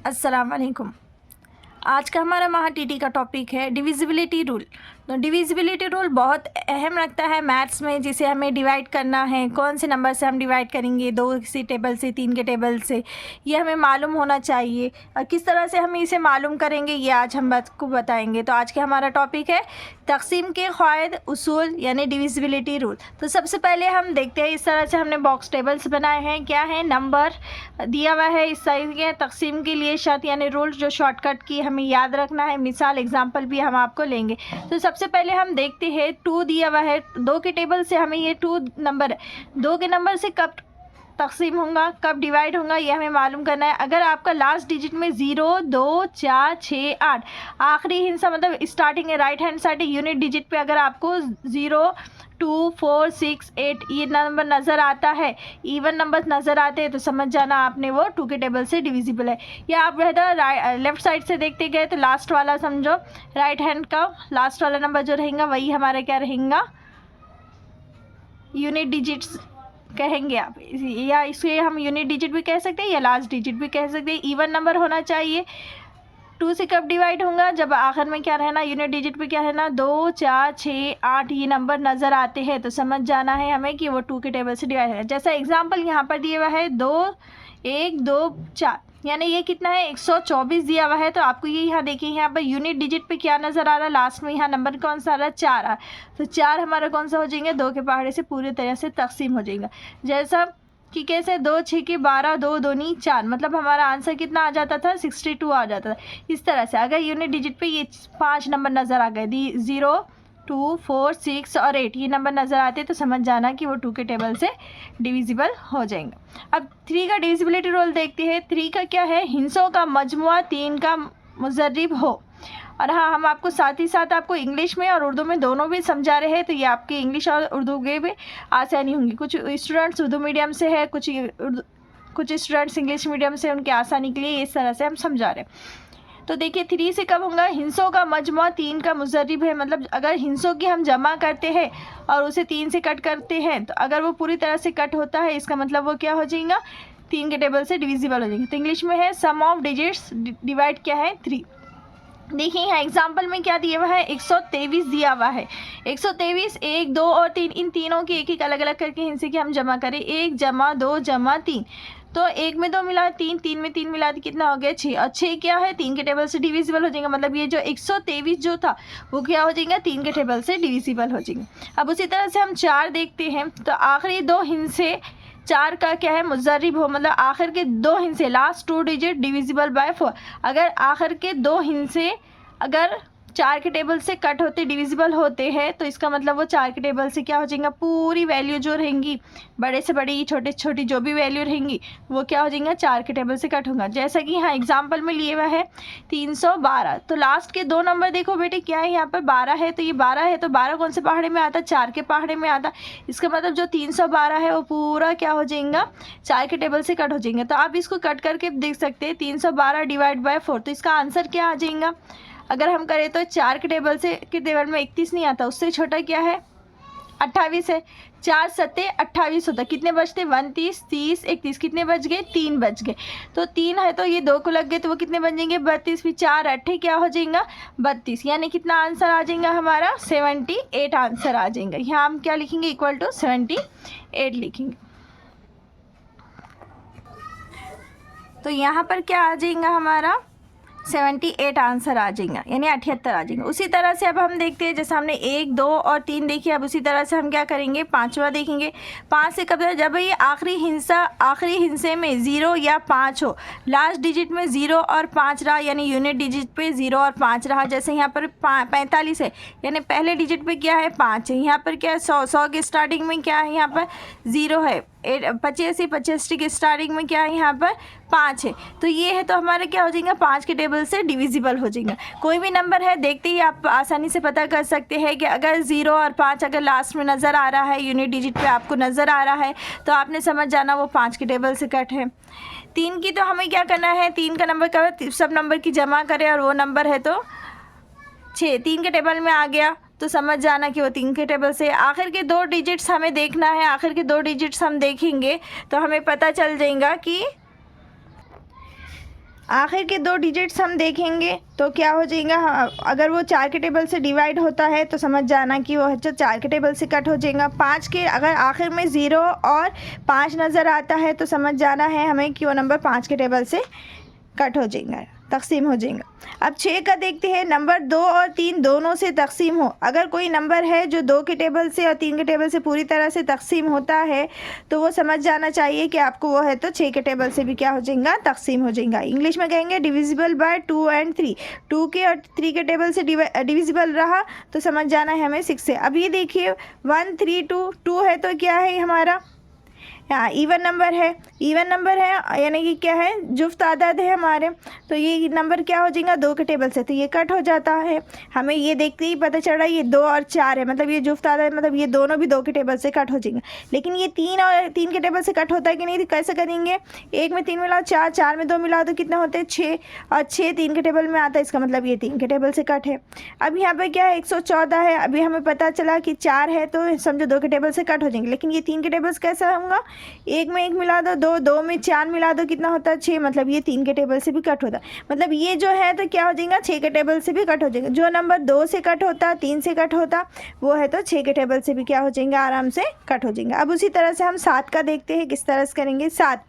अस्सलाम वालेकुम। आज का हमारा महा टीटी का टॉपिक है डिविजिबिलिटी रूल। तो डिविजिबिलिटी रूल बहुत अहम रखता है मैथ्स में, जिसे हमें डिवाइड करना है, कौन से नंबर से हम डिवाइड करेंगे, 2 के टेबल से, 3 के टेबल से, ये हमें मालूम होना चाहिए। और किस तरह से हम इसे मालूम करेंगे ये आज हम को बताएंगे। तो आज का हमारा टॉपिक है तकसीम के क़वाइद उसूल यानी डिविजिबिलिटी रूल। तो सबसे पहले हम देखते हैं, इस तरह से हमने बॉक्स टेबल्स बनाए हैं। क्या है, नंबर दिया हुआ है इस साइज के। तकसीम के लिए शर्त यानी रूल जो शॉर्टकट की हमें याद रखना है, मिसाल एग्जांपल भी हम आपको लेंगे। तो सबसे पहले हम देखते हैं 2 दिया हुआ है, 2 के टेबल से हमें ये 2 नंबर, 2 के नंबर से कब तकसीम होगा, कब डिवाइड होगा, ये हमें मालूम करना है। अगर आपका लास्ट डिजिट में 0, 2, 4, 6, 8 आखिरी हिस्सा मतलब स्टार्टिंग है, right hand side unit digit पे अगर आपको 0, 2, 4, 6, 8 ये नंबर नज़र आता है, इवन नंबर नज़र आते हैं, तो समझ जाना आपने वो 2 के टेबल से डिविजिबल है। या आप लेफ्ट साइड से देखते गए तो लास्ट वाला समझो, राइट हैंड का लास्ट वाला नंबर जो रहेगा वही हमारा क्या रहेगा, यूनिट डिजिट्स कहेंगे आप, या इसे हम यूनिट डिजिट भी कह सकते हैं या लास्ट डिजिट भी कह सकते हैं। इवन नंबर होना चाहिए। 2 से कब डिवाइड होगा, जब आखिर में क्या रहना, यूनिट डिजिट पे क्या रहना, 2, 4, 6, 8 ये नंबर नज़र आते हैं, तो समझ जाना है हमें कि वो 2 के टेबल से डिवाइड है। जैसा एग्जांपल यहाँ पर दिया हुआ है 2, 1, 2, 4 यानी ये कितना है, 124 दिया हुआ है। तो आपको ये यहाँ देखिए, यहाँ पर यूनिट डिजिट पे क्या नज़र आ रहा है, लास्ट में यहाँ नंबर कौन सा आ रहा है, 4 आ रहा है। तो 4 हमारा कौन सा हो जाएंगे, 2 के पहाड़े से पूरी तरह से तकसीम हो जाएगा। जैसा कि कैसे 2, 6 के 12, 2 दूनी 4, मतलब हमारा आंसर कितना आ जाता था, 62 आ जाता था। इस तरह से अगर यूनिट डिजिट पे ये 5 नंबर नज़र आ गए, 0, 2, 4, 6 और 8 ये नंबर नज़र आते तो समझ जाना कि वो 2 के टेबल से डिविजिबल हो जाएंगे। अब 3 का डिविजिबिलिटी रूल देखते हैं। 3 का क्या है, हिस्सों का मजमुआ 3 का मुजर्रिब हो। और हाँ, हम आपको साथ ही साथ आपको इंग्लिश में और उर्दू में दोनों भी समझा रहे हैं, तो ये आपके इंग्लिश और उर्दू के भी आसानी होंगी। कुछ स्टूडेंट्स उर्दू मीडियम से है, कुछ स्टूडेंट्स इंग्लिश मीडियम से, उनके आसानी के लिए इस तरह से हम समझा रहे हैं। तो देखिए 3 से कब होगा, हिस्सों का मजमुआ 3 का मुजर्रिब है। मतलब अगर हिस्सों की हम जमा करते हैं और उसे 3 से कट करते हैं, तो अगर वो पूरी तरह से कट होता है, इसका मतलब वो क्या हो जाएगा, 3 के टेबल से डिविजिबल हो जाएंगे। तो इंग्लिश में है सम ऑफ डिजिट्स डिवाइड क्या है, 3। देखिए यहाँ एग्जाम्पल में क्या दिया हुआ है, 123 दिया हुआ है। 123 1, 2 और 3, इन तीनों की एक एक अलग अलग करके हिस्से की हम जमा करें, 1 जमा 2 जमा 3, तो 1 में 2 मिला 3, 3 में 3 मिला तो कितना हो गया, 6। और 6 क्या है, 3 के टेबल से डिविजिबल हो जाएगा। मतलब ये जो 123 जो था वो क्या हो जाएगा, 3 के टेबल से डिविजिबल हो जाएगा। अब उसी तरह से हम 4 देखते हैं। तो आखिरी 2 हिस्से 4 का क्या है, मुजर्रिब हो, मतलब आखिर के 2 हिस्से, लास्ट 2 डिजिट डिविजिबल बाय 4। अगर आखिर के 2 हिस्से अगर 4 के टेबल से कट होते, डिविजिबल होते हैं, तो इसका मतलब वो 4 के टेबल से क्या हो जाएगा, पूरी वैल्यू जो रहेंगी, बड़े से बड़ी छोटे से छोटी जो भी वैल्यू रहेंगी, वो क्या हो जाएगा, 4 के टेबल से कट होगा। जैसा कि यहाँ एग्जाम्पल में लिए हुआ है 312। तो लास्ट के 2 नंबर देखो बेटे, क्या है यहाँ पर 12 है, तो ये 12 है, तो 12 कौन से पहाड़े में आता, 4 के पहाड़े में आता। इसका मतलब जो 312 है वो पूरा क्या हो जाएगा, 4 के टेबल से कट हो जाएंगे। तो आप इसको कट करके देख सकते हैं, 312 डिवाइड बाय 4, तो इसका आंसर क्या आ जाएगा। अगर हम करें तो 4 के टेबल में 31 नहीं आता, उससे छोटा क्या है, 28 है। 4 सत्ते 28 होता, कितने बचते, 29, 30, 31, कितने बच गए, 3 बच गए। तो 3 है तो ये 2 को लग गए, तो वो कितने बन जाएंगे, 32। फिर 4 8 क्या हो जाएगा, 32, यानी कितना आंसर आ जाएगा हमारा, 78 आंसर आ जाएगा। यहाँ हम क्या लिखेंगे, इक्वल टू 78 लिखेंगे। तो यहाँ पर क्या आ जाएगा हमारा, 78 आंसर आ जाएगा, यानी 78 आ जाएगा। उसी तरह से अब हम देखते हैं, जैसे हमने 1, 2 और 3 देखी, अब उसी तरह से हम क्या करेंगे, 5वां देखेंगे। 5 से कब, जब ये आखिरी हिस्से में 0 या 5 हो, लास्ट डिजिट में 0 और 5 रहा, यानी यूनिट डिजिट पे 0 और 5 रहा। जैसे यहाँ पर 45 है, यानी पहले डिजिट पे क्या है, 5 है। यहाँ पर क्या है, 100 के स्टार्टिंग में क्या है, यहाँ पर 0 है। 85 के स्टार्टिंग में क्या है, यहाँ पर 5 है। तो ये है, तो हमारा क्या हो जाएगा, 5 के टेबल से डिविजिबल हो जाएगा। कोई भी नंबर है देखते ही आप आसानी से पता कर सकते हैं कि अगर 0 और 5 अगर लास्ट में नज़र आ रहा है, यूनिट डिजिट पे आपको नज़र आ रहा है, तो आपने समझ जाना वो 5 के टेबल से कट है। 3 की तो हमें क्या करना है, 3 का नंबर का सब नंबर की जमा करें और वो नंबर है तो 6, 3 के टेबल में आ गया, तो समझ जाना कि वो 3 के टेबल से। आखिर के 2 डिजिट्स हमें देखना है, आखिर के 2 डिजिट्स हम देखेंगे तो हमें पता चल जाएगा कि आखिर के दो डिजिट्स हम देखेंगे तो क्या हो जाएगा, अगर वो 4 के टेबल से डिवाइड होता है तो समझ जाना कि वो जो 4 के टेबल से कट हो जाएगा। 5 के अगर आखिर में 0 और 5 नज़र आता है तो समझ जाना है हमें कि वो नंबर 5 के टेबल से कट हो जाएगा, तकसीम हो जाएगा। अब 6 का देखते हैं, नंबर 2 और 3 दोनों से तकसीम हो। अगर कोई नंबर है जो 2 के टेबल से और 3 के टेबल से पूरी तरह से तकसीम होता है तो वो समझ जाना चाहिए कि आपको वो है तो 6 के टेबल से भी क्या हो जाएगा, तकसीम हो जाएगा। इंग्लिश में कहेंगे डिविजिबल बाय 2 एंड 3। 2 के और 3 के टेबल से डिविजिबल रहा तो समझ जाना है हमें 6 से। अब ये देखिए 1 3 2 2 है तो क्या है हमारा, हाँ इवन नंबर है, इवन नंबर है यानी कि क्या है, जुफ्त आदाद है हमारे, तो ये नंबर क्या हो जाएगा 2 के टेबल से, तो ये कट हो जाता है। हमें ये देखते ही पता चल रहा है ये 2 और 4 है, मतलब ये जुफ्त आदाद मतलब ये दोनों भी 2 के टेबल से कट हो जाएंगे। लेकिन ये 3 और 3 के टेबल से कट होता है कि नहीं, तो कैसे करेंगे, 1 में 3 मिलाओ 4, 4 में 2 मिलाओ तो कितना होते हैं 6, और 6 3 के टेबल में आता है, इसका मतलब ये 3 के टेबल से कट है। अब यहाँ पर क्या है 114 है, अभी हमें पता चला कि 4 है तो समझो 2 के टेबल से कट हो जाएंगे। लेकिन ये 3 के टेबल से कैसा होगा, 1 में 1 मिला दो 2, 2 में 4 मिला दो कितना होता है 6, मतलब ये 3 के टेबल से भी कट होता है। मतलब ये जो है तो क्या हो जाएगा 6 के टेबल से भी कट हो जाएगा। जो नंबर 2 से कट होता, 3 से कट होता, वो है तो 6 के टेबल से भी क्या हो जाएंगे, आराम से कट हो जाएंगे। अब उसी तरह से हम 7 का देखते हैं किस तरह से करेंगे। 7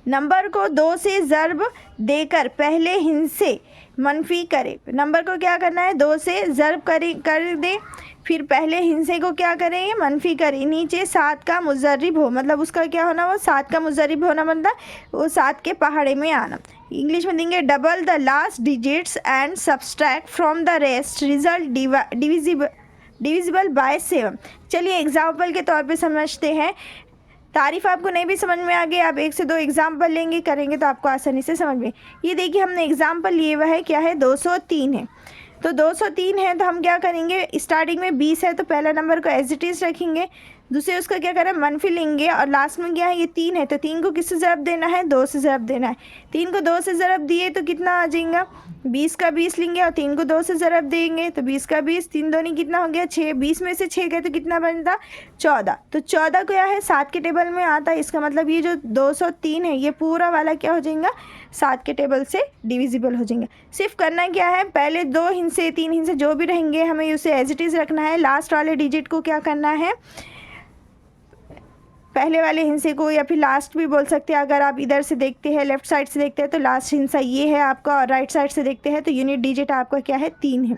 नंबर को 2 से ज़र्ब देकर पहले हिस्से मनफी करे। नंबर को क्या करना है, 2 से ज़र्ब कर दे, फिर पहले हिस्से को क्या करें, मनफी करें। नीचे 7 का मुजर्रिब हो, मतलब उसका क्या होना, वो 7 का मुजर्रिब होना, मतलब वो 7 के पहाड़े में आना। इंग्लिश में देंगे double the last digits and subtract from the rest, result divisible by 7। चलिए एग्जाम्पल के तौर पे समझते हैं। तारीफ आपको नहीं भी समझ में आ गई, आप 1 से 2 एग्जाम्पल लेंगे करेंगे तो आपको आसानी से समझ में। ये देखिए हमने एग्जाम्पल लिए हुआ है, क्या है 203 है, तो 203 है तो हम क्या करेंगे, स्टार्टिंग में 20 है तो पहला नंबर को एज इट इज़ रखेंगे, दूसरे उसका क्या करें मनफी लेंगे, और लास्ट में क्या है ये 3 है तो 3 को किससे ज़रब देना है, 2 से ज़रब देना है। 3 को 2 से ज़रब दिए तो कितना आ जाएगा, 20 का 20 लेंगे और 3 को 2 से ज़रब देंगे तो 20 का 20, 3 दूनी कितना हो गया 6, 20 में से 6 गए तो कितना बनता 14। तो 14 क्या है 7 के टेबल में आता है, इसका मतलब ये जो 203 है ये पूरा वाला क्या हो जाएगा 7 के टेबल से डिविजिबल हो जाएंगे। सिर्फ करना क्या है, पहले 2 हिस्से 3 हिस्से जो भी रहेंगे हमें उसे एज इट इज़ रखना है, लास्ट वाले डिजिट को क्या करना है, पहले वाले हिस्से को या फिर लास्ट भी बोल सकते हैं। अगर आप इधर से देखते हैं लेफ्ट साइड से देखते हैं तो लास्ट हिस्सा ये है आपका, और राइट साइड से देखते हैं तो यूनिट डिजिट आपका क्या है 3 है।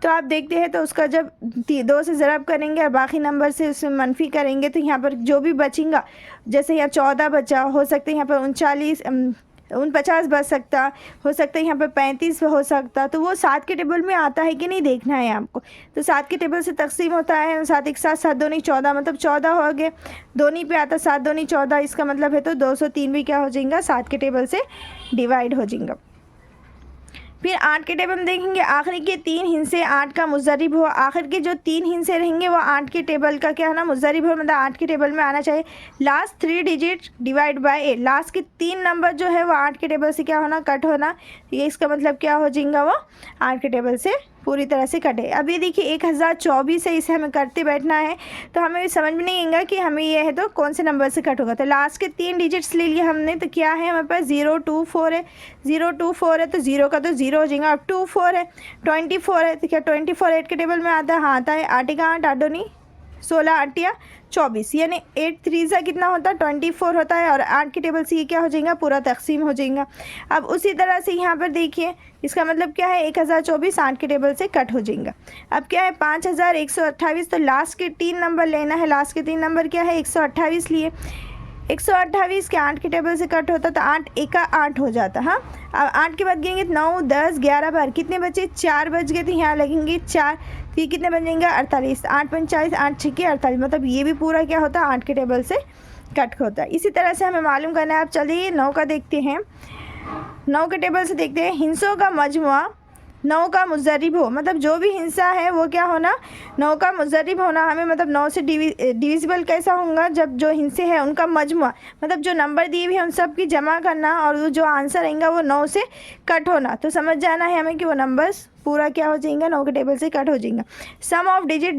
तो आप देखते हैं तो उसका जब 2 से ज़रब करेंगे और बाकी नंबर से उसमें मनफी करेंगे तो यहाँ पर जो भी बचेगा, जैसे यहाँ 14 बचा, हो सकता है यहाँ पर 49 बच सकता, हो सकता है यहाँ पर 35 हो सकता, तो वो 7 के टेबल में आता है कि नहीं देखना है आपको। तो 7 के टेबल से तकसीम होता है, 7 एक साथ 7 दूनी 14, मतलब 14 हो गए, दोनी पे आता 7 दूनी 14, इसका मतलब है तो 203 भी क्या हो जाएगा 7 के टेबल से डिवाइड हो जाएगा। फिर 8 के टेबल में देखेंगे, आखिरी के 3 हिस्से 8 का मुजर्रिब हो, आखिर के जो 3 हिस्से रहेंगे वो 8 के टेबल का क्या होना मुजर्रिब हो, मतलब 8 के टेबल में आना चाहिए। Last 3 digit divide by 8, last के 3 नंबर जो है वो 8 के टेबल से क्या होना कट होना, ये इसका मतलब क्या हो जाएगा वो 8 के टेबल से पूरी तरह से कटे। अब ये देखिए 1024 है, इसे हमें करते बैठना है तो हमें समझ में नहीं आएगा कि हमें ये है तो कौन से नंबर से कट होगा। तो लास्ट के 3 डिजिट्स ले लिए हमने, तो क्या है हमारे पास 024 है, 024 है तो 0 का तो 0 हो जाएगा। अब 24 है, 24 है तो क्या 24 8 के टेबल में आता है, हाँ आता है। 8 का 8 8 नहीं 16 8 या 24, यानी 8 3 सा कितना होता है 24 होता है, और 8 के टेबल से ये क्या हो जाएगा पूरा तकसीम हो जाएगा। अब उसी तरह से यहाँ पर देखिए इसका मतलब क्या है 1024 8 के टेबल से कट हो जाएगा। अब क्या है 5128, तो लास्ट के 3 नंबर लेना है, लास्ट के 3 नंबर क्या है 128 लिए, 128 के 8 के टेबल से कट होता तो 8 1 का 8 हो जाता। हाँ अब 8 के बाद गिनेंगे 9 10 11 बार, कितने बचे 4 बच गए, तो यहाँ लगेंगे 4, फिर कितने बचेंगे 48, 8 45 8 6 48, मतलब ये भी पूरा क्या होता है 8 के टेबल से कट होता है। इसी तरह से हमें मालूम करना है। आप चलिए 9 का देखते हैं, 9 के टेबल से देखते हैं, हिस्सों का मजमुआ 9 का मुजर्रिब हो, मतलब जो भी हिस्सा है वो क्या होना 9 का मुजर्रिब होना हमें, मतलब 9 से डिविजिबल कैसा होगा जब जो हिस्से हैं उनका मजमुआ, मतलब जो नंबर दिए हुए हैं उन सब की जमा करना और जो आंसर रहेगा वो 9 से कट होना। तो समझ जाना है हमें कि वो नंबर्स पूरा क्या हो जाएगा 9 के टेबल से कट हो जाएगा। सम ऑफ डिजिट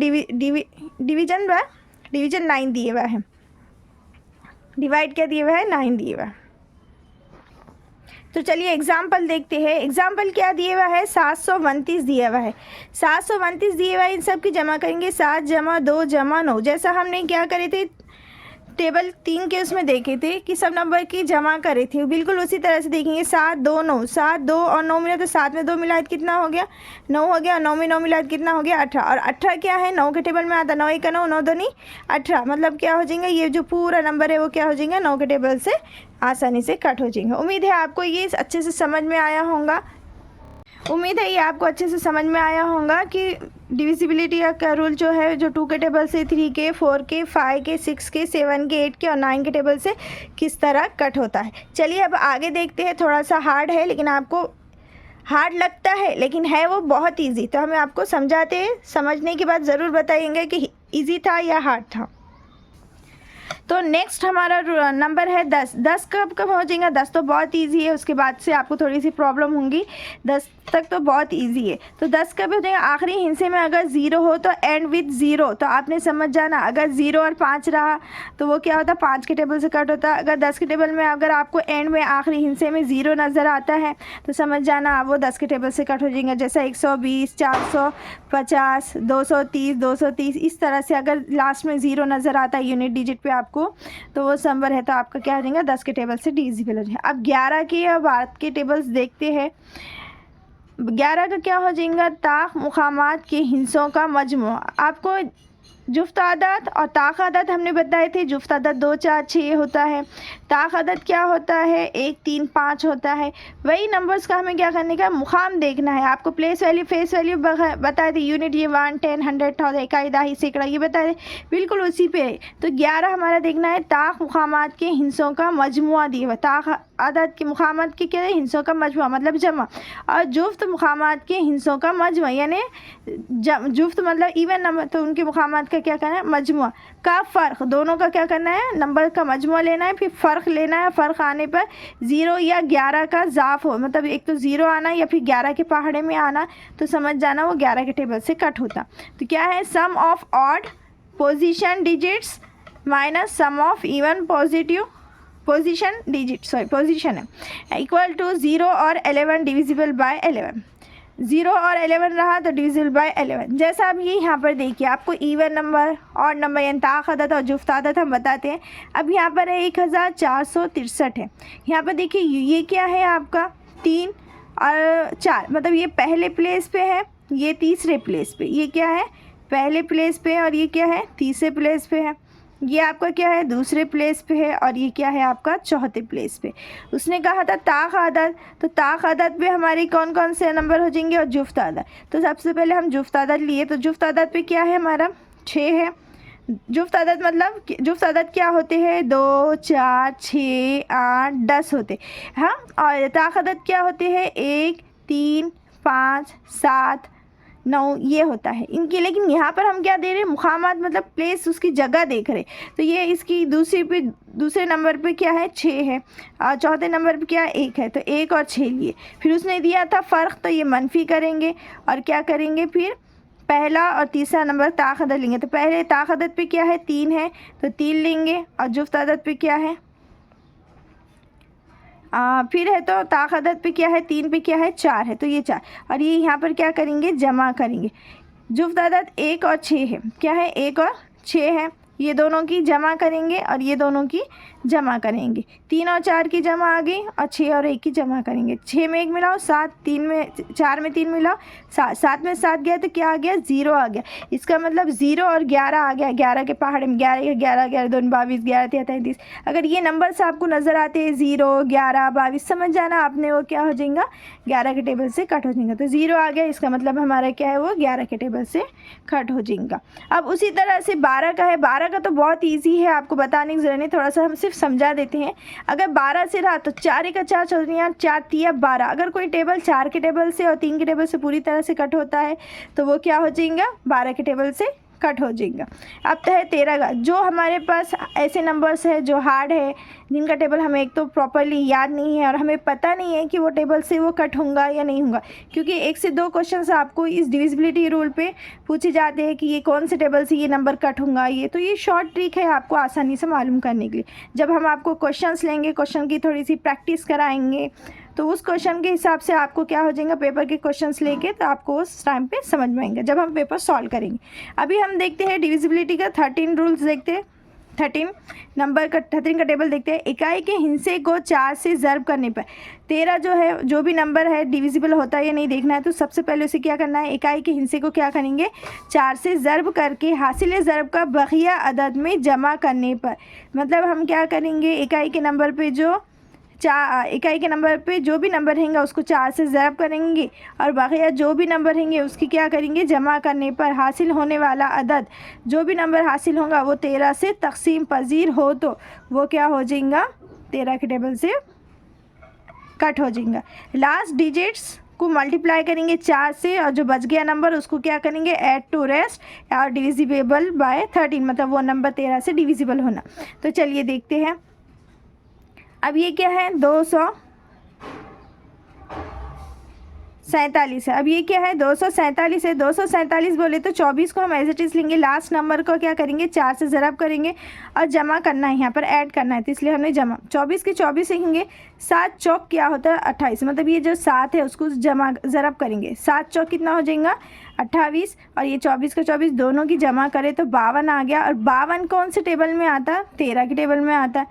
डिवीजन 9 दिए हुआ है, डिवाइड क्या दिए हुआ है 9 दिए हुआ है। तो चलिए एग्जाम्पल देखते हैं। एग्जाम्पल क्या दिया हुआ है, 729 दिया हुआ है। 729 दिए हुआ है, इन सब की जमा करेंगे, 7 जमा 2 जमा 9। जैसा हमने क्या करे थे, टेबल 3 के उसमें देखे थे कि सब नंबर की जमा करे थे, बिल्कुल उसी तरह से देखेंगे। 7 2 9, 7 2 और 9 मिला तो 7 में 2 मिला तो कितना हो गया, 9 हो गया। 9 में 9 मिला तो कितना हो गया, 18। और 18 क्या है, 9 के टेबल में आता, 9 1 9, 9 2 नहीं 18। मतलब क्या हो जाएगा, ये जो पूरा नंबर है वो क्या हो जाएगा, 9 के टेबल से आसानी से कट हो जाएंगे। उम्मीद है आपको ये अच्छे से समझ में आया होगा। उम्मीद है ये आपको अच्छे से समझ में आया होगा कि डिविजिबिलिटी का रूल जो है, जो 2 के टेबल से 3 के, 4 के, 5 के, 6 के, 7 के, 8 के और 9 के टेबल से किस तरह कट होता है। चलिए अब आगे देखते हैं। थोड़ा सा हार्ड है, लेकिन आपको हार्ड लगता है लेकिन है वो बहुत इजी। तो हमें आपको समझाते हैं, समझने के बाद ज़रूर बताएंगे कि इजी था या हार्ड था। तो नेक्स्ट हमारा नंबर है 10। 10 कब कब हो जाएगा, 10 तो बहुत इजी है, उसके बाद से आपको थोड़ी सी प्रॉब्लम होंगी। 10 तक तो बहुत इजी है। तो 10 कब हो जाएगा, आखिरी हिस्से में अगर 0 हो तो एंड विथ 0। तो आपने समझ जाना, अगर 0 और 5 रहा तो वो क्या होता है, 5 के टेबल से कट होता है। अगर 10 के टेबल में अगर आपको एंड में आखिरी हिस्से में 0 नज़र आता है तो समझ जाना वो 10 के टेबल से कट हो जाएंगे। जैसा 120, 450, 230, 230, इस तरह से अगर लास्ट में 0 नज़र आता है यूनिट डिजिट पे आपको, तो वो नंबर है तो आपका क्या हो जाएगा, 10 के टेबल से डिविजिबल हो जाएगा। अब 11 के या 12 के टेबल्स देखते हैं। 11 का क्या हो जाएगा, ताक मुकामात के हिस्सों का मजमू। आपको जुफ्त आदत और ताक आदत हमने बताए थे। जुफ्त आदत 2 4 6 होता है, ताक आदत क्या होता है, 1 3 5 होता है। वही नंबर्स का हमें क्या करने का, मुकाम देखना है। आपको प्लेस वैल्यू फेस वैल्यू बताए थे, यूनिट ये 1 10 100 1000 इकाई दहाई सैकड़ा ये बताए थे, बिल्कुल उसी पे है। तो 11 हमारा देखना है, ताक मुकामात के हिस्सों का मजमुआ दिया हुआ। ताक आदत के मुकामात के क्या है, हिस्सों का मजमुआ मतलब जमा, और जुफ्त मुकामात के हिस्सों का मजमुआ यानी जुफ्त मतलब इवन नंबर, तो उनके मुकामात का क्या करना है, मजमुआ का फ़र्क। दोनों का क्या करना है, नंबर का मजमुआ लेना है, फिर फ़र्क लेना है। फ़र्क आने पर 0 या 11 का ज़ाफ हो, मतलब एक तो 0 आना या फिर 11 के पहाड़े में आना, तो समझ जाना वो 11 के टेबल से कट होता। तो क्या है, sum of odd position digits minus sum of even positive position digit, sorry position है, इक्वल टू 0 और 11 डिविजिबल बाय 11। 0 और 11 रहा तो डिविजिबल बाय 11। जैसा अब ये यहाँ पर देखिए, आपको इवन नंबर और नंबर यानी ताक आदत और जुफ्त आदत हम बताते हैं। अब यहाँ पर है 1463 है। यहाँ पर देखिए ये क्या है आपका 3 और 4, मतलब ये पहले प्लेस पे है, ये तीसरे प्लेस पे, ये क्या है पहले प्लेस पे और ये क्या है तीसरे प्लेस पे है। ये आपका क्या है दूसरे प्लेस पे है और ये क्या है आपका चौथे प्लेस पे। उसने कहा था ताक आदत, तो ताक आदत पे हमारी कौन कौन से नंबर हो जाएंगे और जुफ्त आदत। तो सबसे पहले हम जुफ्त आदत लिए, तो जुफ्त आदत पे क्या है हमारा 6 है। जुफ्त आदत मतलब जुफ्त आदत क्या होते हैं 2 4 6 8 10 होते, हाँ। और ताक आदत क्या होते हैं 1 3 5 7 9 ये होता है इनकी। लेकिन यहाँ पर हम क्या दे रहे हैं, मुकामात मतलब प्लेस, उसकी जगह देख रहे। तो ये इसकी दूसरे नंबर पे क्या है 6 है और चौथे नंबर पे क्या है 1 है, तो 1 और 6 लिए। फिर उसने दिया था फ़र्क, तो ये मनफी करेंगे और क्या करेंगे, फिर पहला और तीसरा नंबर ताक आदत लेंगे। तो पहले ताक आदत पे क्या है 3 है तो 3 लेंगे, और जुफ्त आदत पे क्या है फिर है तो ताक आदत पे क्या है 3 पे क्या है 4 है, तो ये 4, और ये यहाँ पर क्या करेंगे जमा करेंगे। जुफ्त आदत 1 और 6 है, क्या है 1 और 6 है, ये दोनों की जमा करेंगे और ये दोनों की जमा करेंगे। 3 और 4 की जमा आ गई और 6 और 1 की जमा करेंगे। 6 में 1 मिलाओ 7, 3 में 4 में 3 मिलाओ 7, 7 में 7 गया तो क्या आ गया 0 आ गया। इसका मतलब 0 और 11 आ गया। 11 के पहाड़ में 11 11 11 2 22 11 33। अगर ये नंबर से आपको नज़र आते हैं 0 11 22, समझ जाना आपने वो क्या हो जाएगा 11 के टेबल से कट हो जाएगा। तो 0 आ गया, इसका मतलब हमारा क्या है वो 11 के टेबल से कट हो जाएगा। अब उसी तरह से 12 का है। 12 का तो बहुत ईजी है, आपको बताने की ज़रूरत नहीं, थोड़ा सा हम सिर्फ समझा देते हैं। अगर 12 से रहा तो 4 का 4 चल रही है, 4 3 12। अगर कोई टेबल 4 के टेबल से और 3 के टेबल से पूरी तरह से कट होता है तो वो क्या हो जाएगा 12 के टेबल से कट हो जाएगा। अब तो है 13 का। जो हमारे पास ऐसे नंबर्स है जो हार्ड है, जिनका टेबल हमें एक तो प्रॉपरली याद नहीं है और हमें पता नहीं है कि वो टेबल से वो कट होगा या नहीं होगा, क्योंकि 1 से 2 क्वेश्चंस आपको इस डिविजिबिलिटी रूल पे पूछे जाते हैं कि ये कौन से टेबल से ये नंबर कट होगा। ये तो ये शॉर्ट ट्रिक है आपको आसानी से मालूम करने के लिए। जब हम आपको क्वेश्चंस लेंगे, क्वेश्चन की थोड़ी सी प्रैक्टिस कराएंगे, तो उस क्वेश्चन के हिसाब से आपको क्या हो जाएगा, पेपर के क्वेश्चंस लेके तो आपको उस टाइम पे समझ में आएंगे जब हम पेपर सॉल्व करेंगे। अभी हम देखते हैं डिविजिबिलिटी का 13 रूल्स देखते हैं। 13 का टेबल देखते हैं। इकाई के हिस्से को 4 से ज़र्ब करने पर 13 जो है, जो भी नंबर है डिविजिबल होता है या नहीं देखना है, तो सबसे पहले उसे क्या करना है, इकाई के हिस्से को क्या करेंगे, 4 से ज़र्ब करके हासिल ज़र्ब का बकिया अदद में जमा करने पर, मतलब हम क्या करेंगे, इकाई के नंबर पे जो भी नंबर रहेंगे उसको 4 से ज़र्ब करेंगे और बकिया जो भी नंबर रहेंगे उसकी क्या करेंगे, जमा करने पर हासिल होने वाला अदद, जो भी नंबर हासिल होगा वो 13 से तकसीम पजीर हो तो वो क्या हो जाएगा, 13 के टेबल से कट हो जाएगा। लास्ट डिजिट्स को मल्टीप्लाई करेंगे 4 से और जो बच गया नंबर उसको क्या करेंगे, ऐड टू रेस्ट और डिविजिबल बाय 13, मतलब वो नंबर 13 से डिविजिबल होना। तो चलिए देखते हैं। अब ये क्या है, 247 है। अब ये क्या है, 247 है। 247 बोले तो 24 को हम एज इट इज़ लेंगे, लास्ट नंबर को क्या करेंगे, 4 से ज़रब करेंगे और जमा करना है, यहाँ पर ऐड करना है, तो इसलिए हमने जमा 24 के 24 लिखेंगे। 7 चौक क्या होता है, 28, मतलब ये जो 7 है उसको जमा ज़रब करेंगे, 7 चौक कितना हो जाएगा, 28, और ये 24 का 24 दोनों की जमा करें तो 52 आ गया। और 52 कौन से टेबल में आता है, 13 के टेबल में आता है।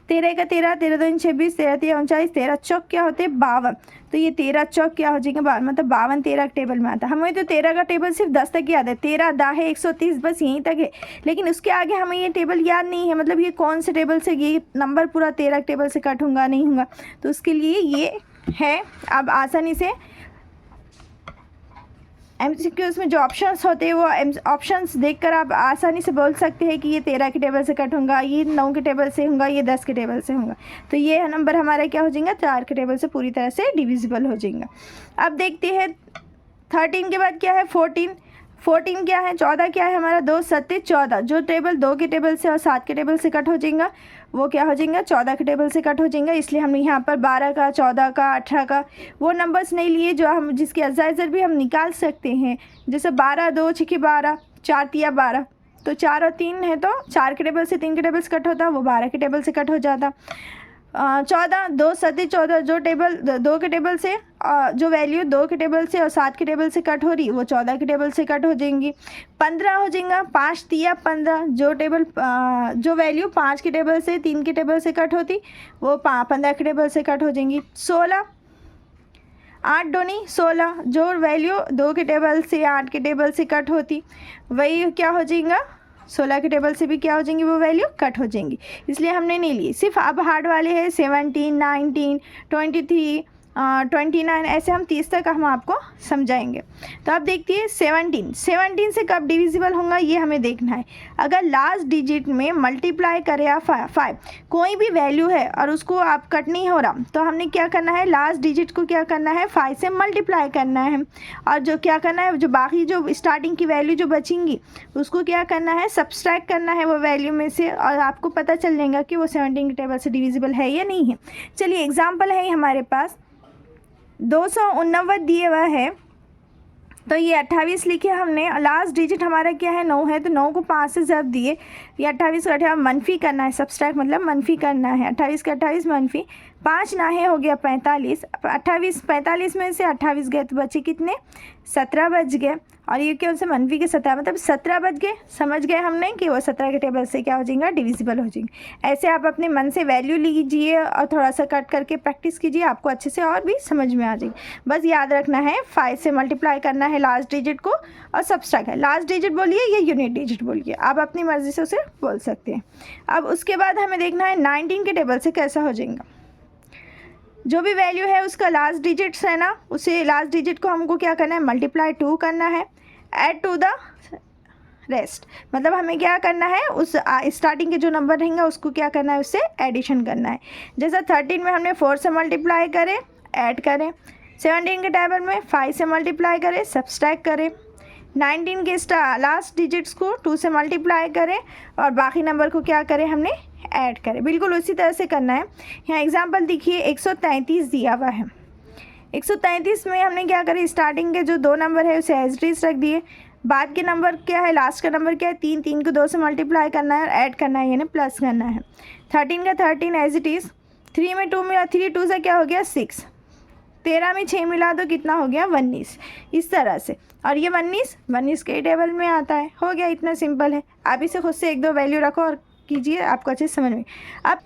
13 का 13, 13 2 26, 13 3 39, 13 चौक क्या होते हैं, 52, तो ये 13 चौक क्या हो जाएगा, 52, मतलब 52 13 के टेबल में आता है। हमें तो 13 का टेबल सिर्फ 10 तक याद है, 13 दाहे 130 बस यहीं तक है, लेकिन उसके आगे हमें ये टेबल याद नहीं है, मतलब ये कौन से टेबल से ये नंबर पूरा 13 के टेबल से कट होगा नहीं होगा, तो उसके लिए ये है। अब आसानी से MCQs में जो ऑप्शंस होते हैं वो ऑप्शंस देखकर आप आसानी से बोल सकते हैं कि ये 13 के टेबल से कट होगा, ये 9 के टेबल से होगा, ये 10 के टेबल से होगा, तो ये नंबर हमारा क्या हो जाएगा, 4 के टेबल से पूरी तरह से डिविजिबल हो जाएगा। अब देखते हैं 13 के बाद क्या है, 14 क्या है, 14 क्या है हमारा, 2 7 14, जो टेबल 2 के टेबल से और 7 के टेबल से कट हो जाएगा वो क्या हो जाएगा, 14 के टेबल से कट हो जाएगा, इसलिए हमने यहाँ पर 12 का, 14 का, 18 का वो नंबर्स नहीं लिए जो हम जिसके अजाइज़र भी हम निकाल सकते हैं, जैसे 12 2 6 12, 4 3 12, तो 4 और 3 है तो 4 के टेबल से 3 के टेबल से कट होता, वो 12 के टेबल से कट हो जाता। 14 2 7 14, जो टेबल 2 के टेबल से जो वैल्यू 2 के टेबल से और 7 के टेबल से कट हो रही वो 14 के टेबल से कट हो जाएंगी। 15 हो जाएगा, 5 3 15, जो वैल्यू 5 के टेबल से 3 के टेबल से कट होती वो 15 के टेबल से कट हो जाएंगी। 16 8 दूनी 16, जो वैल्यू 2 के टेबल से 8 के टेबल से कट होती वही क्या हो जाएगा, 16 के टेबल से भी क्या हो जाएंगी, वो वैल्यू कट हो जाएंगी, इसलिए हमने नहीं लिए। सिर्फ अब हार्ड वाले हैं 17 19 23 29, ऐसे हम 30 तक हम आपको समझाएंगे। तो आप देखिए 17 से कब डिविजिबल होगा ये हमें देखना है। अगर लास्ट डिजिट में मल्टीप्लाई करे या 5 कोई भी वैल्यू है और उसको आप कट नहीं हो रहा, तो हमने क्या करना है, लास्ट डिजिट को क्या करना है, 5 से मल्टीप्लाई करना है, और जो क्या करना है, जो बाकी जो स्टार्टिंग की वैल्यू जो बचेंगी उसको क्या करना है, सब्सट्रैक्ट करना है वो वैल्यू में से, और आपको पता चल जाएगा कि वो 17 के टेबल से डिविजिबल है या नहीं है। चलिए एग्जाम्पल है हमारे पास 289 दिए हुआ है, तो ये 28 लिखे हमने, लास्ट डिजिट हमारा क्या है, 9 है, तो 9 को 5 से ज़रब दिए, ये 28 को 28 मनफी करना है, सब्सट्रैक्ट मतलब मनफी करना है, 28 का 28 मनफी 5 ना है, हो गया 45। 45 में से 28 गए तो बचे कितने, 17 बच गए, और ये क्या उनसे मनफी के 17 मतलब 17 बच गए। समझ गए हमने कि वो 17 के टेबल से क्या हो जाएगा, डिविजिबल हो जाएंगे। ऐसे आप अपने मन से वैल्यू लीजिए और थोड़ा सा कट करके प्रैक्टिस कीजिए, आपको अच्छे से और भी समझ में आ जाएगी। बस याद रखना है 5 से मल्टीप्लाई करना है लास्ट डिजिट को, और सब्सट्रैक्ट है, लास्ट डिजिट बोलिए या यूनिट डिजिट बोलिए, आप अपनी मर्ज़ी से उसे बोल सकते हैं। अब उसके बाद हमें देखना है 19 के टेबल से कैसा हो जाएगा। जो भी वैल्यू है उसका लास्ट डिजिट्स है ना, उसे लास्ट डिजिट को हमको क्या करना है, मल्टीप्लाई 2 करना है, ऐड टू द रेस्ट, मतलब हमें क्या करना है, उस स्टार्टिंग के जो नंबर रहेंगे उसको क्या करना है, उससे एडिशन करना है। जैसा 13 में हमने 4 से मल्टीप्लाई करें, ऐड करें, 17 के टेबल में 5 से मल्टीप्लाई करें, सब्सट्रैक्ट करें, 19 के लास्ट डिजिट्स को 2 से मल्टीप्लाई करें और बाकी नंबर को क्या करें, हमने ऐड करें। बिल्कुल उसी तरह से करना है। यहाँ एग्जांपल देखिए 133 दिया हुआ है, 133 में हमने क्या करें, स्टार्टिंग के जो 2 नंबर है उसे एज इट इज रख दिए, बाद के नंबर क्या है, लास्ट का नंबर क्या है, 3 को 2 से मल्टीप्लाई करना है और ऐड करना है, यानी प्लस करना है। 13 का 13 एज इट इज़, 3 में 2 मिला, 3 2 से क्या हो गया 6, 13 में 6 मिला दो, कितना हो गया 19, इस तरह से। और ये 19 के टेबल में आता है। हो गया, इतना सिंपल है। आप इसे खुद से 1-2 वैल्यू रखो और कीजिए, आपको अच्छे से समझ में। अब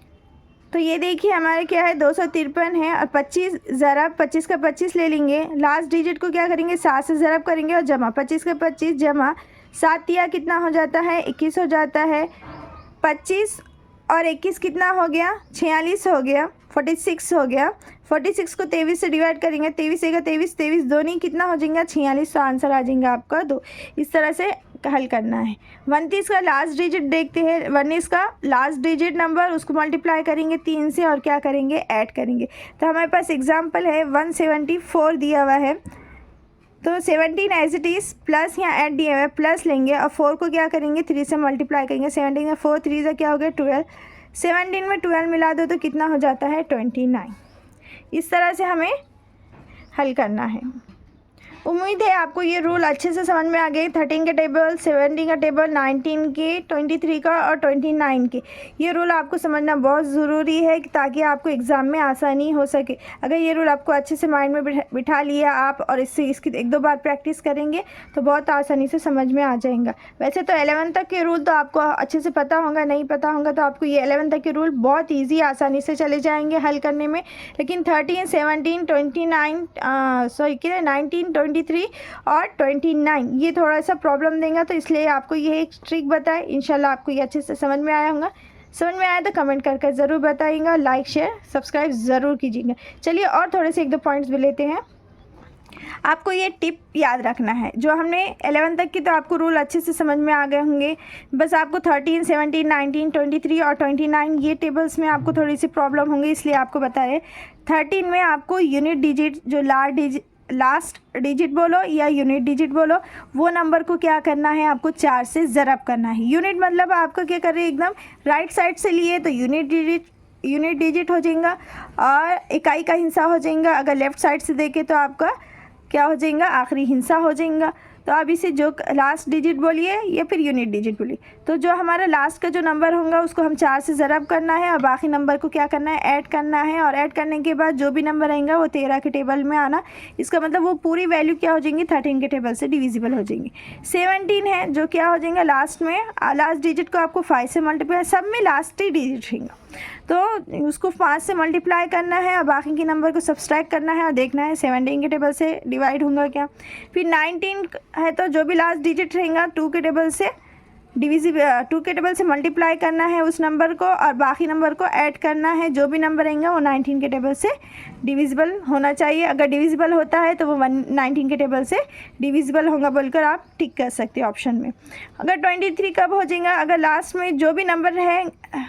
तो ये देखिए हमारे क्या है 253 है, और 25 ज़रब 25 का 25 ले लेंगे, लास्ट डिजिट को क्या करेंगे 7 से ज़रब करेंगे और जमा 25 का 25 जमा 7 या कितना हो जाता है 21 हो जाता है। 25 और 21 कितना हो गया 46 हो गया, 46 हो गया। 46 को 23 से डिवाइड करेंगे, 23 का 23, 23 दो नहीं कितना हो जाएगा 46, तो आंसर आ जाएगा आपका 2। इस तरह से हल करना है। 29 का लास्ट डिजिट देखते हैं। 19 का लास्ट डिजिट नंबर, उसको मल्टीप्लाई करेंगे 3 से और क्या करेंगे ऐड करेंगे। तो हमारे पास एग्जांपल है 174 दिया हुआ है, तो 17 एज इट इज़ प्लस यहाँ ऐड दिया हुआ है, प्लस लेंगे और 4 को क्या करेंगे 3 से मल्टीप्लाई करेंगे। 17 में 4 3 से क्या हो गया 12, 17 में 12 मिला दो तो कितना हो जाता है 29। इस तरह से हमें हल करना है। उम्मीद है आपको ये रूल अच्छे से समझ में आ गए। 13 के टेबल, 17 का टेबल, 19 के, 23 का और 29 के, ये रूल आपको समझना बहुत ज़रूरी है ताकि आपको एग्ज़ाम में आसानी हो सके। अगर ये रूल आपको अच्छे से माइंड में बिठा लिया आप और इससे इसकी 1-2 बार प्रैक्टिस करेंगे तो बहुत आसानी से समझ में आ जाएगा। वैसे तो 11 तक के रूल तो आपको अच्छे से पता होगा, नहीं पता होगा तो आपको ये 11 तक के रूल बहुत ईजी आसानी से चले जाएंगे हल करने में। लेकिन 13, 17, 19, 23 और 29 ये थोड़ा सा प्रॉब्लम देगा, तो इसलिए आपको ये एक ट्रिक बताए। इंशाल्लाह आपको ये अच्छे से समझ में आया होगा। समझ में आया तो कमेंट करके ज़रूर बताइएगा, लाइक शेयर सब्सक्राइब ज़रूर कीजिएगा। चलिए और थोड़े से 1-2 पॉइंट्स भी लेते हैं। आपको ये टिप याद रखना है, जो हमने 11 तक की तो आपको रूल अच्छे से समझ में आ गए होंगे। बस आपको 13, 17, 19, 23 और 29 ये टेबल्स में आपको थोड़ी सी प्रॉब्लम होंगी, इसलिए आपको बता रहे। 13 में आपको यूनिट डिजिट, जो लास्ट डिजिट बोलो या यूनिट डिजिट बोलो, वो नंबर को क्या करना है आपको 4 से ज़रब करना है। यूनिट मतलब आपका क्या कर रहे हैं, एकदम राइट साइड से लिए तो यूनिट डिजिट हो जाएगा और इकाई का हिस्सा हो जाएगा। अगर लेफ़्ट साइड से देखें तो आपका क्या हो जाएगा आखिरी हिस्सा हो जाएगा। तो आप इसे जो लास्ट डिजिट बोलिए या फिर यूनिट डिजिट बोलिए, तो जो हमारा लास्ट का जो नंबर होगा उसको हम 4 से ज़रब करना है और बाकी नंबर को क्या करना है ऐड करना है। और ऐड करने के बाद जो भी नंबर आएगा वो 13 के टेबल में आना। इसका मतलब वो पूरी वैल्यू क्या हो जाएंगी 13 के टेबल से डिविजिबल हो जाएंगी। 17 है जो क्या हो जाएगा लास्ट में, लास्ट डिजिट को आपको 5 से मल्टीप्लाई, सब में लास्ट ही डिजिट रहेगा तो उसको 5 से मल्टीप्लाई करना है और बाकी के नंबर को सब्सट्रैक्ट करना है और देखना है 17 के टेबल से डिवाइड होगा क्या। फिर 19 है तो जो भी लास्ट डिजिट रहेगा 2 के टेबल से डिविजिबल, 2 के टेबल से मल्टीप्लाई करना है उस नंबर को और बाकी नंबर को ऐड करना है। जो भी नंबर रहेगा वो 19 के टेबल से डिविजिबल होना चाहिए। अगर डिविजिबल होता है तो वो 19 के टेबल से डिविजिबल होगा बोलकर आप टिक कर सकते हैं ऑप्शन में। अगर 23 कब हो जाएगा, अगर लास्ट में जो भी नंबर है,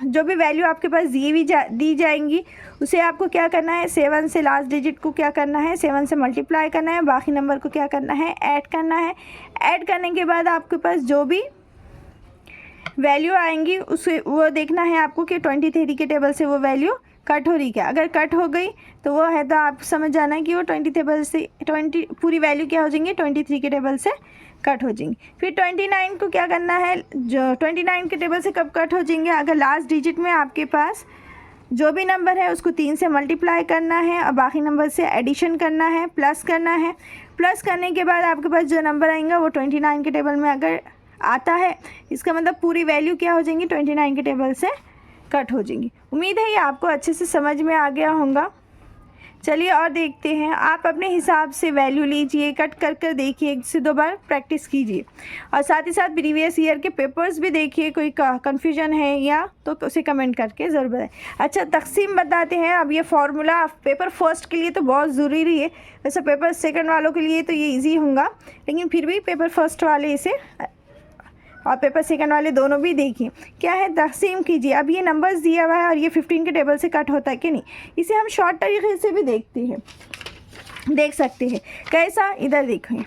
जो भी वैल्यू आपके पास दी जाएंगी उसे आपको क्या करना है 7 से लास्ट डिजिट को क्या करना है 7 से मल्टीप्लाई करना है, बाकी नंबर को क्या करना है ऐड करना है। ऐड करने के बाद आपके पास जो भी वैल्यू आएंगी उसे वो देखना है आपको कि 23 के टेबल से वो वैल्यू कट हो रही क्या। अगर कट हो गई तो वो है तो आप समझ जाना है कि वो 20 टेबल से 20 पूरी वैल्यू क्या हो जाएंगी 23 के टेबल से कट हो जाएंगी। फिर 29 को क्या करना है, जो 29 के टेबल से कब कट हो जाएंगे, अगर लास्ट डिजिट में आपके पास जो भी नंबर है उसको 3 से मल्टीप्लाई करना है और बाकी नंबर से एडिशन करना है, प्लस करना है। प्लस करने के बाद आपके पास जो नंबर आएंगे वो 29 के टेबल में अगर आता है, इसका मतलब पूरी वैल्यू क्या हो जाएंगी 29 के टेबल से कट हो जाएंगी। उम्मीद है ये आपको अच्छे से समझ में आ गया होगा। चलिए और देखते हैं, आप अपने हिसाब से वैल्यू लीजिए, कट कर कर देखिए, 1 से 2 बार प्रैक्टिस कीजिए और साथ ही साथ प्रीवियस ईयर के पेपर्स भी देखिए, कोई कन्फ्यूजन है या तो उसे कमेंट करके ज़रूर बताएं। अच्छा तकसीम बताते हैं। अब ये फार्मूला पेपर फर्स्ट के लिए तो बहुत ज़रूरी है, वैसे पेपर सेकंड वालों के लिए तो ये ईजी होगा, लेकिन फिर भी पेपर फर्स्ट वाले इसे और पेपर सेकंड वाले दोनों भी देखिए। क्या है तकसीम कीजिए। अब ये नंबर्स दिया हुआ है और ये 15 के टेबल से कट होता है कि नहीं, इसे हम शॉर्ट तरीके से भी देख सकते हैं। कैसा, इधर देखें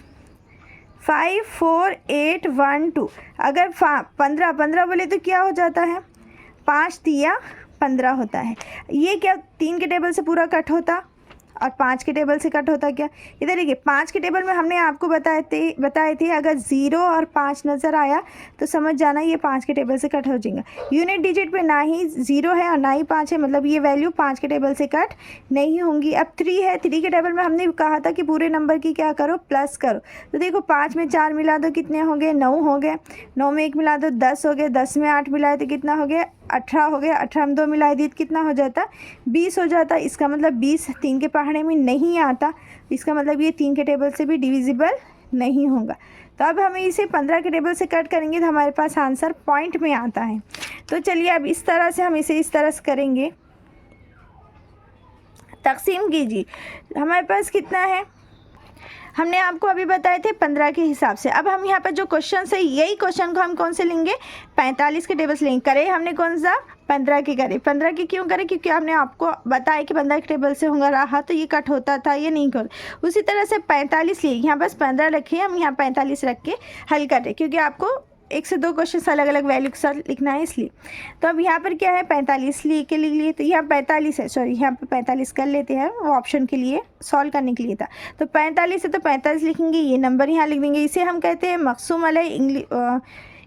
5 4 8 1 2। अगर 15 बोले तो क्या हो जाता है 5 3 15 होता है। ये क्या 3 के टेबल से पूरा कट होता और 5 के टेबल से कट होता क्या? इधर देखिए 5 के टेबल में हमने आपको बताए थे अगर 0 और 5 नज़र आया तो समझ जाना ये 5 के टेबल से कट हो जाएगा। यूनिट डिजिट पे ना ही 0 है और ना ही 5 है, मतलब ये वैल्यू 5 के टेबल से कट नहीं होंगी। अब 3 है, 3 के टेबल में हमने कहा था कि पूरे नंबर की क्या करो, प्लस करो। तो देखो 5 में 4 मिला दो कितने हो गए, 9 हो गए। 9 में 1 मिला दो 10 हो गए। 10 में 8 मिलाए तो कितना हो गया, 18 हो गया। 18 में 2 मिलाए दी तो कितना हो जाता, 20 हो जाता। इसका मतलब 20 3 के पहाड़े में नहीं आता, इसका मतलब ये 3 के टेबल से भी डिविजिबल नहीं होगा। तो अब हमें इसे 15 के टेबल से कट करेंगे तो हमारे पास आंसर पॉइंट में आता है। तो चलिए अब इस तरह से हम इसे इस तरह से करेंगे, तकसीम कीजिए। हमारे पास कितना है, हमने आपको अभी बताए थे 15 के हिसाब से। अब हम यहाँ पर जो क्वेश्चन है यही क्वेश्चन को हम कौन से लेंगे, 45 के टेबल से लेंगे। करे हमने कौन सा, 15 के करे। 15 के क्यों करे, क्योंकि हमने आपको बताया कि 15 के टेबल से होगा रहा तो ये कट होता था, ये नहीं कर। उसी तरह से 45 लिए, यहाँ बस 15 रखे, हम यहाँ 45 रख के हल कर रहे, क्योंकि आपको 1 से 2 क्वेश्चन अलग अलग वैल्यू के साथ लिखना है इसलिए। तो अब यहाँ पर क्या है, 45 लिख लिए, तो यहाँ 45 है, सॉरी यहाँ पर 45 कर लेते हैं, वो ऑप्शन के लिए सॉल्व करने के लिए था। तो 45 है तो 45 लिखेंगे, ये नंबर यहाँ लिख देंगे। इसे हम कहते हैं मकसूम अलैह,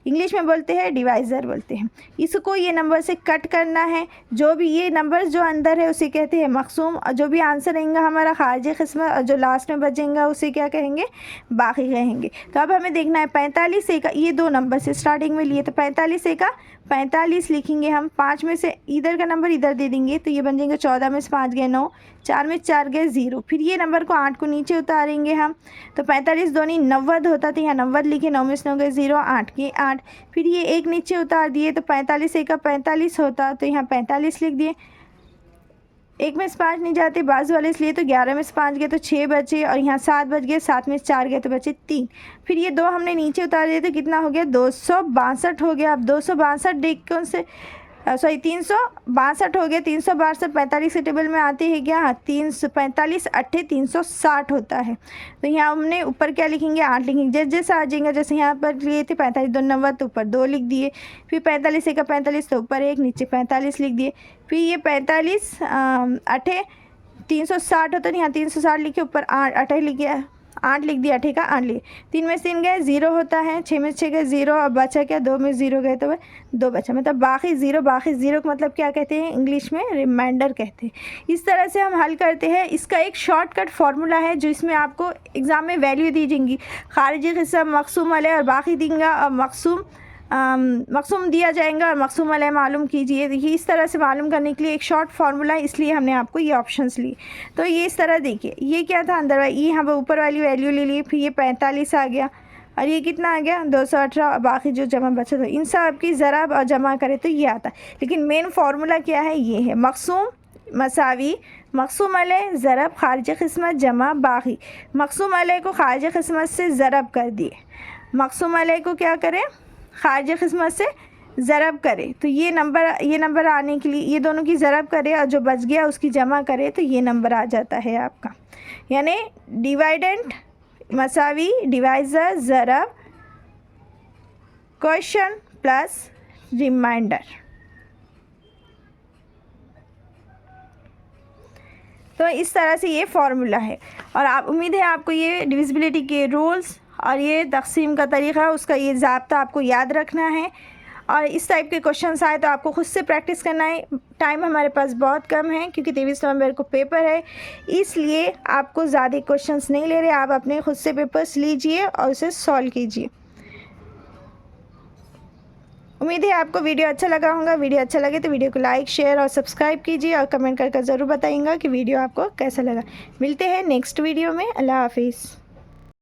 इंग्लिश में बोलते हैं डिवाइज़र बोलते हैं। इसको ये नंबर से कट करना है, जो भी ये नंबर जो अंदर है उसे कहते हैं मकसूम, और जो भी आंसर रहेगा हमारा खारिजी किस्मत, और जो लास्ट में बचेगा उसे क्या कहेंगे, बाकी कहेंगे। तो अब हमें देखना है 45 ए का, ये 2 नंबर से स्टार्टिंग में लिए, तो 45 ए का 45 लिखेंगे हम। 5 में से इधर का नंबर इधर दे देंगे तो ये बन जाएंगे 14 में से 5 गए 9, 4 में 4 गए 0। फिर ये नंबर को 8 को नीचे उतारेंगे हम, तो 45 2 90 होता, तो यहाँ 90 लिखे। 9 में से 9 गए 0, 8 के 8। फिर ये 1 नीचे उतार दिए तो 45 एक का 45 होता, तो यहाँ 45 लिख दिए। 1 में से 5 नहीं जाते बाजू वाले, इसलिए तो 11 में से 5 गए तो 6 बचे, और यहाँ 7 बच गए। 7 में से 4 गए तो बचे 3। फिर ये 2 हमने नीचे उतार दिए तो कितना हो गया, 262 हो गया। अब 262 देख कौन से, सॉरी 362 हो गया। 362 45 के टेबल में आते हैं क्या, 345 8 360 होता है। तो यहाँ हमने ऊपर क्या लिखेंगे, 8 लिखेंगे, जैसे जैसे आ जाएगा। जैसे यहाँ पर लिए थे 45 2 90 तो ऊपर 2 लिख दिए। फिर 45 एक का 45 तो ऊपर 1 नीचे 45 लिख दिए। फिर ये 45 8 360 होता है, यहाँ 360 लिखे, ऊपर 8 लिखे, 8 लिख दिया, 8 का 8 लिए। 3 में से 3 गए 0 होता है, 6 में 6 गए 0, और बचा क्या, 2 में 0 गए तो 2 बचा, मतलब बाकी 0। बाकी 0 का मतलब क्या कहते हैं, इंग्लिश में रिमाइंडर कहते हैं। इस तरह से हम हल करते हैं। इसका एक शॉर्टकट फार्मूला है जो इसमें आपको एग्ज़ाम में वैल्यू दी जाएंगी, खारिजी किस्म, मकसूम अलैह और बाकी देंगे, और मकसूम दिया जाएगा और मकसूम अलैह मालूम कीजिए। देखिए इस तरह से मालूम करने के लिए एक शॉर्ट फार्मूला है, इसलिए हमने आपको ये ऑप्शंस लिए। तो ये इस तरह देखिए, ये क्या था अंदर, ये यहाँ पर ऊपर वाली वैल्यू ले ली। फिर ये 45 आ गया, और ये कितना आ गया 218, और बाकी जो जमा बचा था इन सब की ज़राब और जमा करे तो ये आता है। लेकिन मेन फार्मूला क्या है, ये है मकसूम मसावी मकसूम अलैह ज़रब खारिज किस्मत जमा बाकी। मकसूम अलैह को खारिज किस्मत से ज़रब कर दिए, मकसूम अलैह को क्या करें, खारिज किस्मत से ज़रब करे, तो ये नंबर आने के लिए ये दोनों की ज़रब करे, और जो बच गया उसकी जमा करे तो ये नंबर आ जाता है आपका। यानी डिवाइडेंट मसावी डिवाइज़र ज़रब क्वेश्चन प्लस रिमाइंडर। तो इस तरह से ये फार्मूला है, और आप उम्मीद है आपको ये डिविजिबिलिटी के रूल्स और ये तकसीम का तरीक़ा, उसका ये ज़ाब्ता आपको याद रखना है। और इस टाइप के क्वेश्चंस आए तो आपको खुद से प्रैक्टिस करना है। टाइम हमारे पास बहुत कम है क्योंकि 23 नवंबर को पेपर है, इसलिए आपको ज़्यादा क्वेश्चंस नहीं ले रहे, आप अपने खुद से पेपर्स लीजिए और उसे सॉल्व कीजिए। उम्मीद है आपको वीडियो अच्छा लगा होगा। वीडियो अच्छा लगे तो वीडियो को लाइक शेयर और सब्सक्राइब कीजिए, और कमेंट करके ज़रूर बताइएगा कि वीडियो आपको कैसा लगा। मिलते हैं नेक्स्ट वीडियो में। अल्लाह हाफिज़।